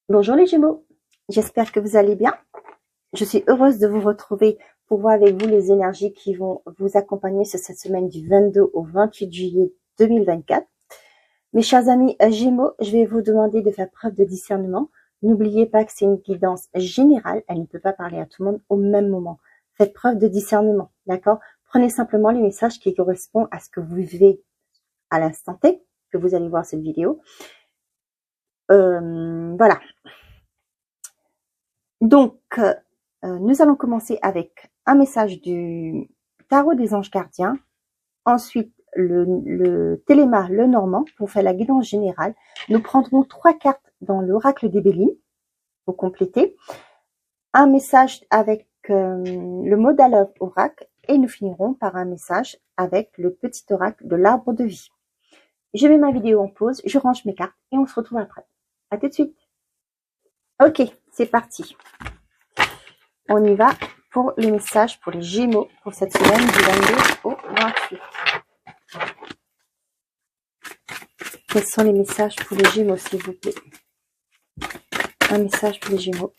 Bonjour les Gémeaux, j'espère que vous allez bien. Je suis heureuse de vous retrouver pour voir avec vous les énergies qui vont vous accompagner sur cette semaine du 22 au 28 juillet 2024. Mes chers amis Gémeaux, je vais vous demander de faire preuve de discernement. N'oubliez pas que c'est une guidance générale, elle ne peut pas parler à tout le monde au même moment. Faites preuve de discernement, d'accord? Prenez simplement les messages qui correspondent à ce que vous vivez à l'instant T, que vous allez voir cette vidéo. Voilà. Donc, nous allons commencer avec un message du tarot des anges gardiens. Ensuite, le téléma Lenormand pour faire la guidance générale. Nous prendrons 3 cartes dans l'oracle des Béline pour compléter. Un message avec le mot d'Alove oracle. Et nous finirons par un message avec le petit oracle de l'arbre de vie. Je mets ma vidéo en pause, je range mes cartes et on se retrouve après. À tout de suite. Ok, c'est parti. On y va pour les messages pour les Gémeaux pour cette semaine du 22 au 28. Quels sont les messages pour les Gémeaux, s'il vous plaît? Un message pour les Gémeaux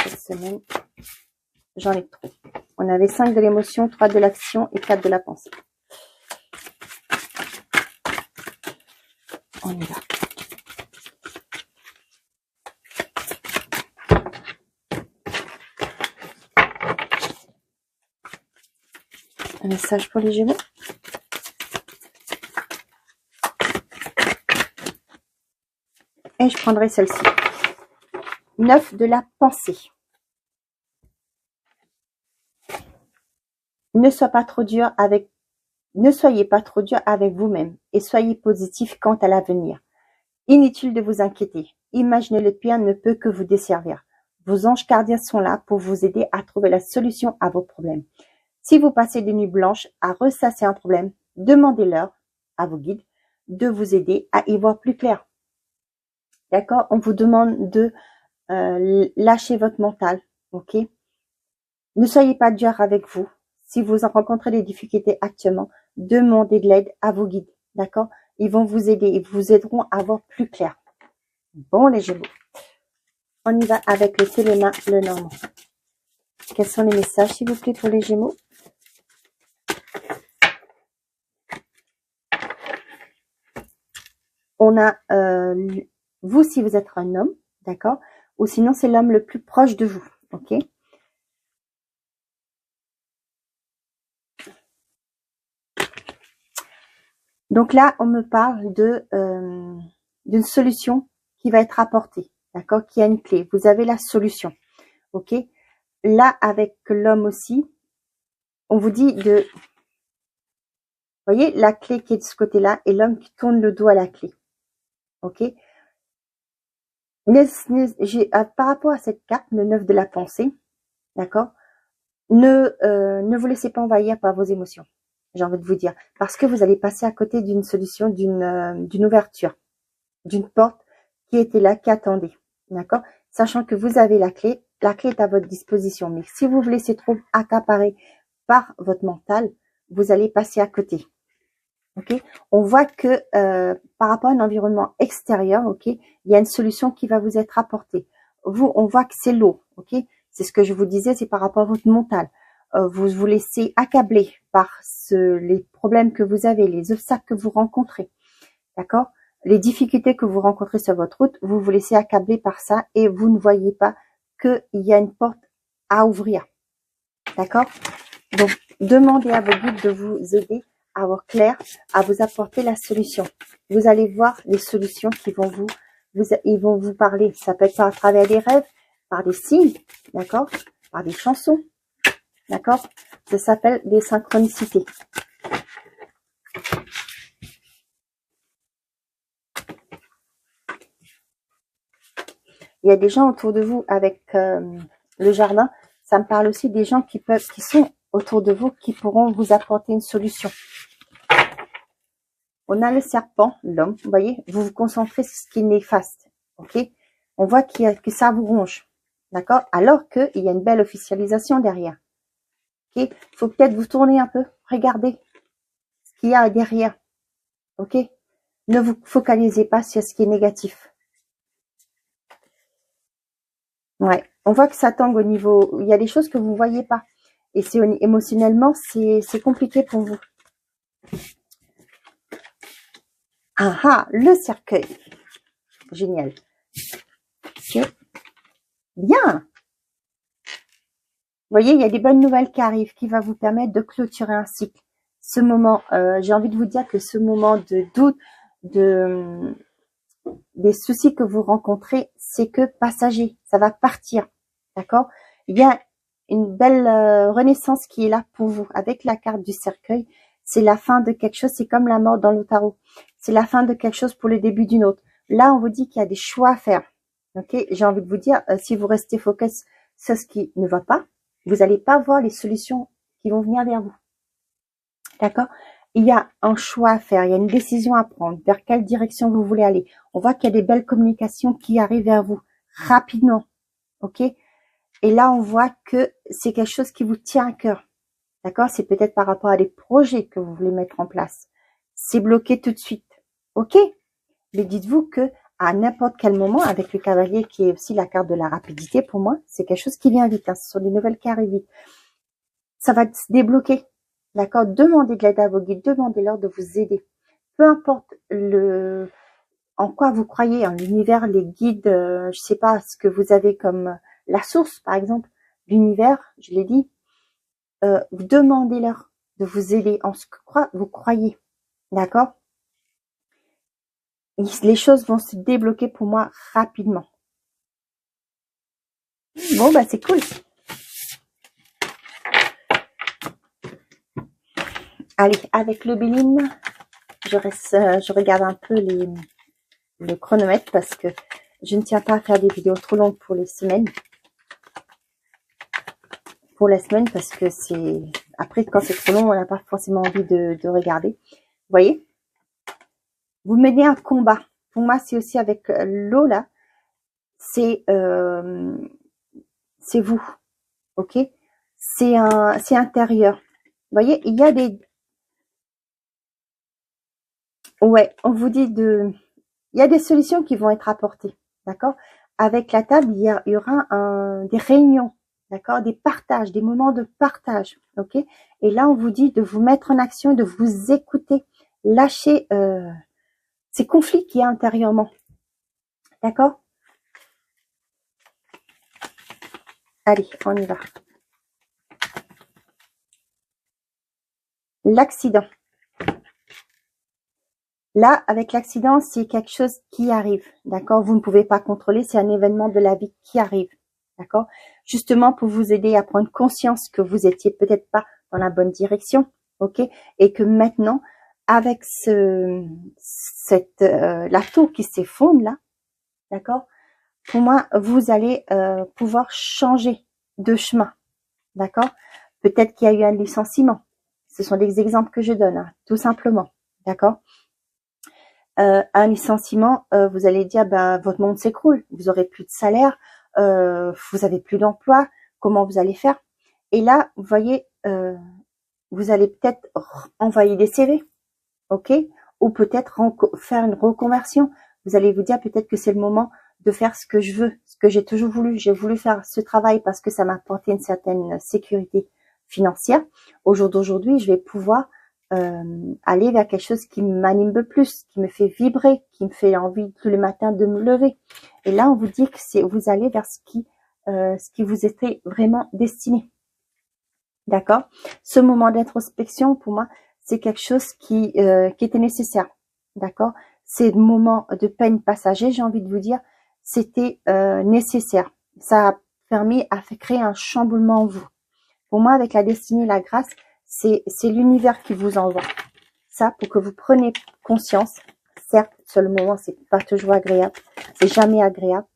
cette semaine. J'en ai trop. On avait 5 de l'émotion, 3 de l'action et 4 de la pensée. On y va. Un message pour les Gémeaux. Et je prendrai celle-ci. 9 de la pensée. Ne soyez pas trop dur avec vous-même et soyez positif quant à l'avenir. Inutile de vous inquiéter. Imaginez le pire ne peut que vous desservir. Vos anges gardiens sont là pour vous aider à trouver la solution à vos problèmes. Si vous passez des nuits blanches à ressasser un problème, demandez-leur à vos guides de vous aider à y voir plus clair. D'accord? On vous demande de lâcher votre mental. Ok? Ne soyez pas dur avec vous. Si vous rencontrez des difficultés actuellement, demandez de l'aide à vos guides. D'accord? Ils vont vous aider. Ils vous aideront à voir plus clair. Bon, les Gémeaux. On y va avec le téléma Lenormand. Quels sont les messages, s'il vous plaît, pour les Gémeaux? On a vous, si vous êtes un homme, d'accord? Ou sinon, c'est l'homme le plus proche de vous, ok? Donc là, on me parle de d'une solution qui va être apportée, d'accord? Qui a une clé. Vous avez la solution, ok? Là, avec l'homme aussi, on vous dit de... Vous voyez, la clé qui est de ce côté-là et l'homme qui tourne le dos à la clé, ok? Par rapport à cette carte, le 9 de la pensée, d'accord? Ne vous laissez pas envahir par vos émotions, j'ai envie de vous dire, parce que vous allez passer à côté d'une solution, d'une ouverture, d'une porte qui était là, qui attendait, d'accord? Sachant que vous avez la clé est à votre disposition, mais si vous vous laissez trop accaparer par votre mental, vous allez passer à côté. Ok, on voit que par rapport à un environnement extérieur, ok, il y a une solution qui va vous être apportée. Vous, on voit que c'est l'eau, ok. C'est ce que je vous disais, c'est par rapport à votre mental. Vous vous laissez accabler par les problèmes que vous avez, les obstacles que vous rencontrez, d'accord. Les difficultés que vous rencontrez sur votre route, vous vous laissez accabler par ça et vous ne voyez pas qu'il y a une porte à ouvrir, d'accord. Donc, demandez à vos guides de vous aider à voir clair, à vous apporter la solution. Vous allez voir les solutions qui vont ils vont vous parler. Ça peut être à travers des rêves, par des signes, d'accord, par des chansons, d'accord. Ça s'appelle des synchronicités. Il y a des gens autour de vous avec le jardin. Ça me parle aussi des gens qui sont autour de vous, qui pourront vous apporter une solution. On a le serpent, l'homme, vous voyez, vous vous concentrez sur ce qui est néfaste, ok. On voit que ça vous ronge, d'accord, alors qu'il y a une belle officialisation derrière, ok. Il faut peut-être vous tourner un peu, regardez ce qu'il y a derrière, ok. Ne vous focalisez pas sur ce qui est négatif. Ouais, on voit que ça tangue au niveau, il y a des choses que vous voyez pas. Et c'est émotionnellement, c'est compliqué pour vous. Ah ah, le cercueil. Génial. Ok. Bien. Vous voyez, il y a des bonnes nouvelles qui arrivent, qui va vous permettre de clôturer un cycle. Ce moment, j'ai envie de vous dire que ce moment de doute, des soucis que vous rencontrez, c'est que passager, ça va partir, d'accord? Il y a une belle renaissance qui est là pour vous. Avec la carte du cercueil, c'est la fin de quelque chose, c'est comme la mort dans le tarot. C'est la fin de quelque chose pour le début d'une autre. Là, on vous dit qu'il y a des choix à faire, ok? J'ai envie de vous dire, si vous restez focus sur ce qui ne va pas, vous n'allez pas voir les solutions qui vont venir vers vous, d'accord? Il y a un choix à faire, il y a une décision à prendre, vers quelle direction vous voulez aller. On voit qu'il y a des belles communications qui arrivent vers vous rapidement, ok? Et là, on voit que c'est quelque chose qui vous tient à cœur, d'accord? C'est peut-être par rapport à des projets que vous voulez mettre en place. C'est bloqué tout de suite, ok? Mais dites-vous que à n'importe quel moment, avec le cavalier qui est aussi la carte de la rapidité pour moi, c'est quelque chose qui vient vite, hein, ce sont des nouvelles qui arrivent vite. Ça va se débloquer. D'accord? Demandez de l'aide à vos guides, demandez-leur de vous aider. Peu importe en quoi vous croyez, en l'univers, les guides, je sais pas, ce que vous avez comme la source, par exemple, l'univers, je l'ai dit, demandez-leur de vous aider en ce que vous croyez. D'accord? Les choses vont se débloquer pour moi rapidement. Bon, bah, c'est cool. Allez, avec le Béline, je regarde un peu le chronomètre parce que je ne tiens pas à faire des vidéos trop longues pour les semaines. Pour la semaine parce que c'est... Après, quand c'est trop long, on n'a pas forcément envie de regarder. Vous voyez? Vous menez un combat. Pour moi, c'est aussi avec l'eau là. C'est vous. Ok? C'est intérieur. Vous voyez? Il y a des... Ouais, on vous dit de... Il y a des solutions qui vont être apportées. D'accord? Avec la table, il y aura des réunions. D'accord? Des partages, des moments de partage. Ok? Et là, on vous dit de vous mettre en action, de vous écouter. Lâcher ces conflits qu'il y a intérieurement. D'accord? Allez, on y va. L'accident. Là, avec l'accident, c'est quelque chose qui arrive. D'accord? Vous ne pouvez pas contrôler. C'est un événement de la vie qui arrive. D'accord? Justement pour vous aider à prendre conscience que vous étiez peut-être pas dans la bonne direction. Ok? Et que maintenant, avec la tour qui s'effondre là, d'accord? Pour moi, vous allez pouvoir changer de chemin. D'accord? Peut-être qu'il y a eu un licenciement. Ce sont des exemples que je donne, hein, tout simplement. D'accord? Un licenciement, vous allez dire, ben, votre monde s'écroule. Vous aurez plus de salaire, vous avez plus d'emploi. Comment vous allez faire? Et là, vous voyez, vous allez peut-être envoyer des CV, ok? Ou peut-être faire une reconversion. Vous allez vous dire peut-être que c'est le moment de faire ce que je veux, ce que j'ai toujours voulu. J'ai voulu faire ce travail parce que ça m'a apporté une certaine sécurité financière. Au jour d'aujourd'hui, je vais pouvoir aller vers quelque chose qui m'anime le plus, qui me fait vibrer, qui me fait envie tous les matins de me lever. Et là, on vous dit que vous allez vers ce qui vous était vraiment destiné. D'accord? Ce moment d'introspection, pour moi, c'est quelque chose qui était nécessaire. D'accord? Ces moments de peine passager, j'ai envie de vous dire, c'était nécessaire. Ça a permis à créer un chamboulement en vous. Pour moi, avec la destinée et la grâce, c'est l'univers qui vous envoie. Ça, pour que vous preniez conscience. Certes, sur le moment, c'est pas toujours agréable. C'est jamais agréable.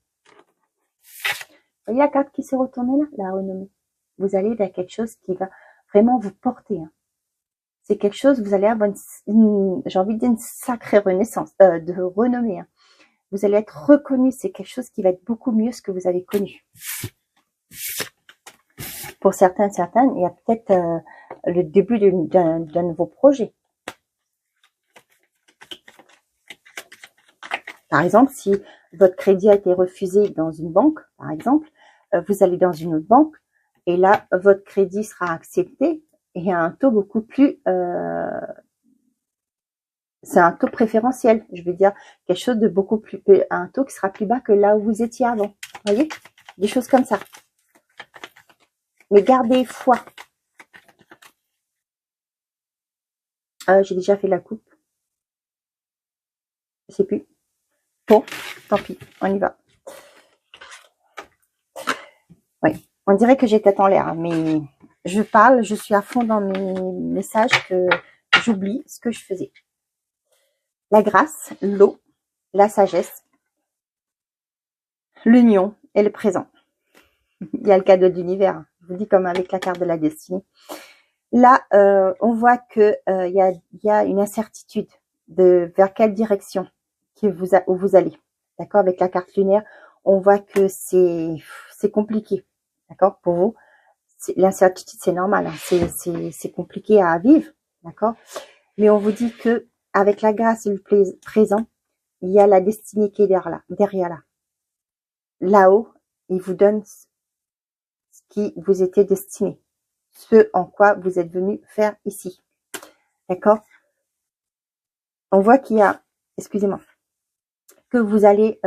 Vous voyez la carte qui s'est retournée là? La renommée. Vous allez vers quelque chose qui va vraiment vous porter. Hein. C'est quelque chose, vous allez avoir j'ai envie de dire une sacrée renaissance, de renommée. Hein. Vous allez être reconnu. C'est quelque chose qui va être beaucoup mieux ce que vous avez connu. Pour certaines, il y a peut-être le début d'un nouveau projet. Par exemple, si votre crédit a été refusé dans une banque, par exemple, vous allez dans une autre banque et là, votre crédit sera accepté et à un taux beaucoup plus... c'est un taux préférentiel, je veux dire quelque chose de beaucoup plus... un taux qui sera plus bas que là où vous étiez avant. Vous voyez? Des choses comme ça. Mais gardez foi. J'ai déjà fait la coupe. Je sais plus. Bon, tant pis, on y va. Oui, on dirait que j'ai tête en l'air, mais je parle, je suis à fond dans mes messages que j'oublie ce que je faisais. La grâce, l'eau, la sagesse, l'union et le présent. Il y a le cadeau de l'univers. Je vous dis comme avec la carte de la destinée. Là, on voit que il y a une incertitude de vers quelle direction où vous allez. D'accord? Avec la carte lunaire, on voit que c'est compliqué. D'accord? Pour vous, l'incertitude, c'est normal. Hein. C'est compliqué à vivre. D'accord? Mais on vous dit que avec la grâce et le présent, il y a la destinée qui est derrière là. Là-haut, il vous donne ce qui vous était destiné. Ce en quoi vous êtes venu faire ici. D'accord? On voit qu'il y a, excusez-moi, que vous allez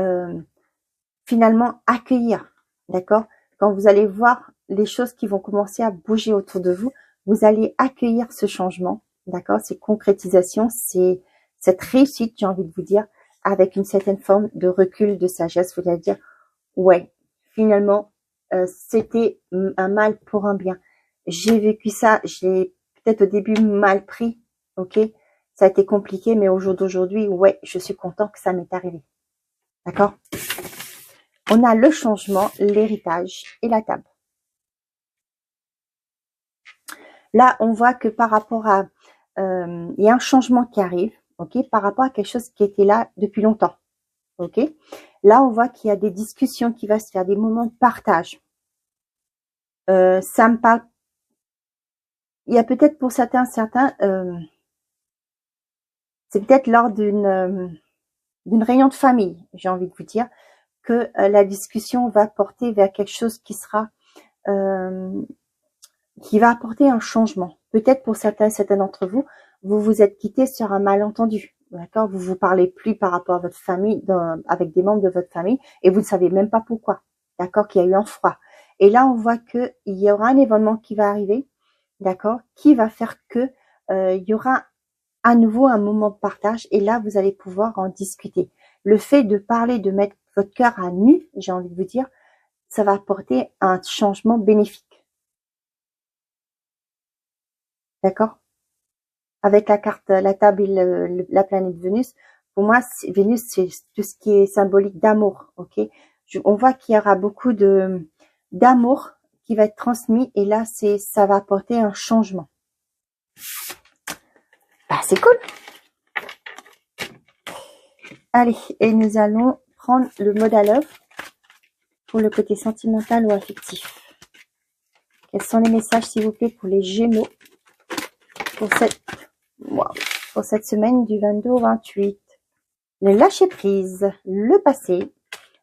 finalement accueillir. D'accord? Quand vous allez voir les choses qui vont commencer à bouger autour de vous, vous allez accueillir ce changement. D'accord? Ces concrétisations, c'est cette réussite, j'ai envie de vous dire, avec une certaine forme de recul, de sagesse. Vous allez dire, ouais, finalement, c'était un mal pour un bien. J'ai vécu ça, j'ai peut-être au début mal pris, ok? Ça a été compliqué, mais au jour d'aujourd'hui, ouais, je suis content que ça m'est arrivé. D'accord? On a le changement, l'héritage et la table. Là, on voit que par rapport à... il y a un changement qui arrive, ok? Par rapport à quelque chose qui était là depuis longtemps, ok? Là, on voit qu'il y a des discussions qui vont se faire, des moments de partage. Ça me parle... Il y a peut-être pour certains, c'est peut-être lors d'une réunion de famille, j'ai envie de vous dire, que la discussion va porter vers quelque chose qui sera... qui va apporter un changement. Peut-être pour certains d'entre vous, vous vous êtes quittés sur un malentendu. D'accord? Vous vous parlez plus par rapport à votre famille, avec des membres de votre famille, et vous ne savez même pas pourquoi. D'accord? Qu'il y a eu un froid. Et là, on voit que il y aura un événement qui va arriver, d'accord? Qui va faire que il y aura à nouveau un moment de partage, et là, vous allez pouvoir en discuter. Le fait de parler, de mettre votre cœur à nu, j'ai envie de vous dire, ça va apporter un changement bénéfique. D'accord? Avec la carte, la table et la planète Vénus, pour moi, Vénus, c'est tout ce qui est symbolique d'amour, ok? On voit qu'il y aura beaucoup d'amour qui va être transmis, et là, ça va apporter un changement. Bah, c'est cool! Allez, et nous allons prendre le mode à l'œuvre pour le côté sentimental ou affectif. Quels sont les messages, s'il vous plaît, pour les Gémeaux pour cette semaine du 22 au 28? Le lâcher prise, le passé,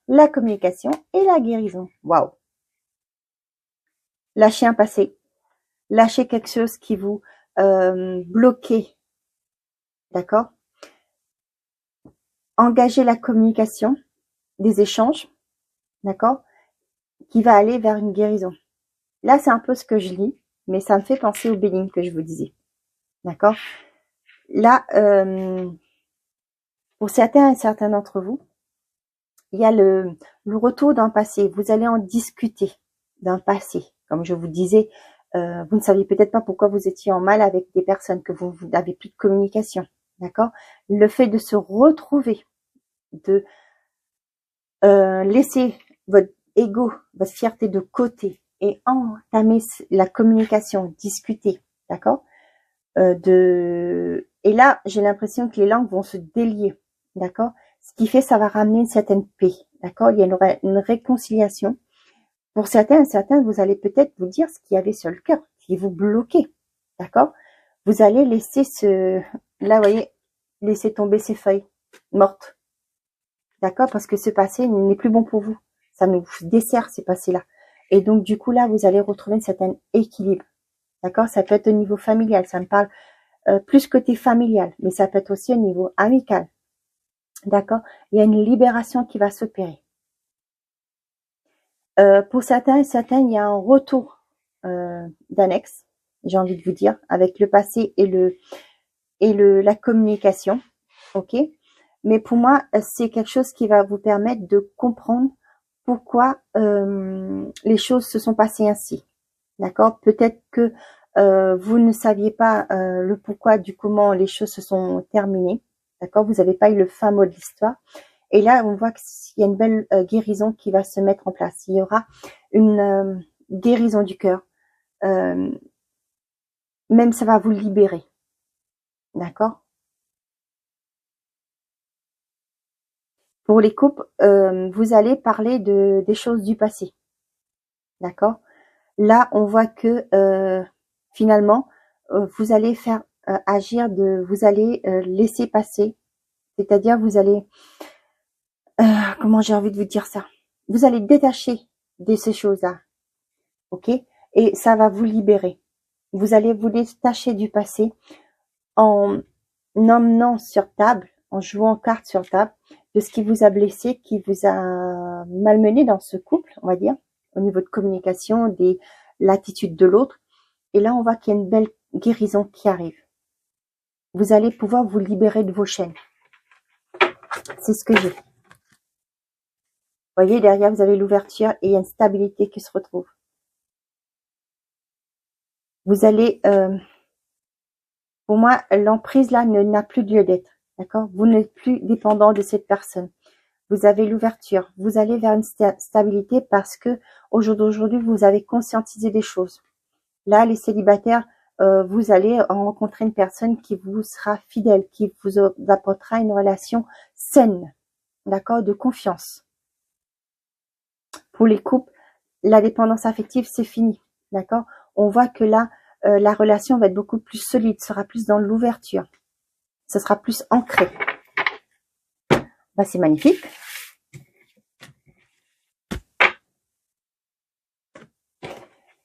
la communication et la guérison. Waouh! Lâcher un passé, lâcher quelque chose qui vous bloquait, d'accord? Engager la communication, des échanges, d'accord? Qui va aller vers une guérison. Là, c'est un peu ce que je lis, mais ça me fait penser au billing que je vous disais, d'accord? Là, pour certains et certains d'entre vous, il y a le retour d'un passé. Vous allez en discuter d'un passé. Comme je vous disais, vous ne saviez peut-être pas pourquoi vous étiez en mal avec des personnes, que vous n'avez plus de communication. D'accord? Le fait de se retrouver, de laisser votre ego, votre fierté de côté et entamer la communication, discuter. D'accord? Et là, j'ai l'impression que les langues vont se délier. D'accord? Ce qui fait, ça va ramener une certaine paix. D'accord? Il y a une réconciliation. Pour certains, vous allez peut-être vous dire ce qu'il y avait sur le cœur, qui vous bloquait. D'accord? Vous allez laisser là, vous voyez, laisser tomber ces feuilles mortes. D'accord? Parce que ce passé n'est plus bon pour vous. Ça nous dessert, ces passés-là. Et donc, du coup, là, vous allez retrouver un certain équilibre. D'accord? Ça peut être au niveau familial. Ça me parle plus côté familial, mais ça peut être aussi au niveau amical. D'accord? Il y a une libération qui va s'opérer. Pour certains et certaines, il y a un retour d'annexe, j'ai envie de vous dire, avec le passé et la communication. Ok? Mais pour moi, c'est quelque chose qui va vous permettre de comprendre pourquoi les choses se sont passées ainsi. D'accord? Peut-être que vous ne saviez pas le pourquoi du comment les choses se sont terminées. D'accord? Vous n'avez pas eu le fin mot de l'histoire. Et là, on voit qu'il y a une belle guérison qui va se mettre en place. Il y aura une guérison du cœur. Même ça va vous libérer. D'accord? Pour les couples, vous allez parler des choses du passé. D'accord? Là, on voit que finalement, vous allez faire agir vous allez laisser passer. C'est-à-dire, vous allez, comment j'ai envie de vous dire ça? Vous allez détacher de ces choses-là. Ok? Et ça va vous libérer. Vous allez vous détacher du passé en emmenant sur table, en jouant carte sur table, de ce qui vous a blessé, qui vous a malmené dans ce couple, on va dire, au niveau de communication, l'attitude de l'autre. Et là, on voit qu'il y a une belle guérison qui arrive. Vous allez pouvoir vous libérer de vos chaînes. C'est ce que j'ai. Vous voyez, derrière, vous avez l'ouverture et il y a une stabilité qui se retrouve. Vous allez, pour moi, l'emprise là n'a plus lieu d'être. D'accord? Vous n'êtes plus dépendant de cette personne. Vous avez l'ouverture. Vous allez vers une stabilité parce que au jour d'aujourd'hui, vous avez conscientisé des choses. Là, les célibataires, vous allez rencontrer une personne qui vous sera fidèle, qui vous apportera une relation saine, d'accord, de confiance. Pour les couples, la dépendance affective, c'est fini, d'accord. On voit que là, la relation va être beaucoup plus solide, sera plus dans l'ouverture, ce sera plus ancré. Bah, c'est magnifique.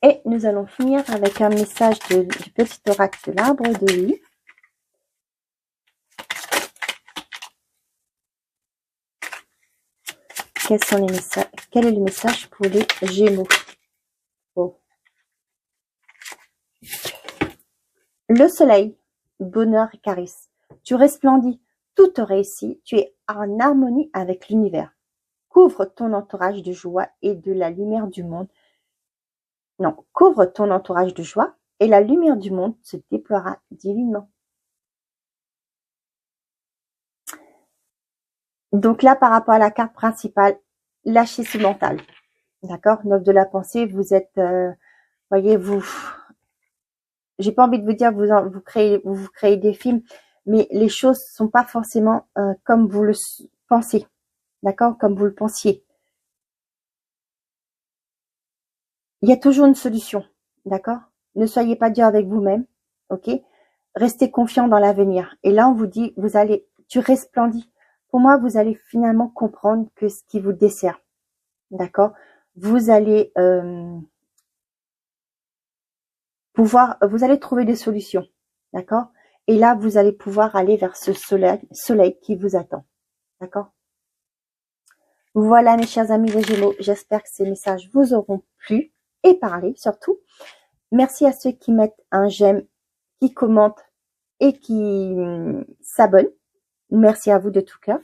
Et nous allons finir avec un message du petit oracle de l'arbre de vie. Quels sont les messages? Quel est le message pour les Gémeaux? Oh. Le soleil, bonheur et caresse. Tu resplendis, tout te réussit, tu es en harmonie avec l'univers. Couvre ton entourage de joie et de la lumière du monde. Non, couvre ton entourage de joie et la lumière du monde se déploiera divinement. Donc là, par rapport à la carte principale, lâchez ce mental. D'accord? 9 de la pensée, vous êtes, voyez, j'ai pas envie de vous dire vous créez des films, mais les choses sont pas forcément comme vous le pensez. D'accord? Comme vous le pensiez. Il y a toujours une solution. D'accord? Ne soyez pas dur avec vous-même. Ok? Restez confiant dans l'avenir. Et là, on vous dit, tu resplendis. Pour moi, vous allez finalement comprendre que ce qui vous dessert. D'accord? Vous allez vous allez trouver des solutions. D'accord? Et là, vous allez pouvoir aller vers ce soleil qui vous attend. D'accord? Voilà, mes chers amis les Gémeaux. J'espère que ces messages vous auront plu et parlé surtout. Merci à ceux qui mettent un j'aime, qui commentent et qui s'abonnent. Merci à vous de tout cœur.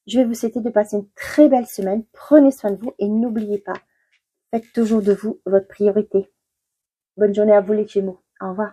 Je vais vous souhaiter de passer une très belle semaine. Prenez soin de vous et n'oubliez pas, faites toujours de vous votre priorité. Bonne journée à vous les Gémeaux. Au revoir.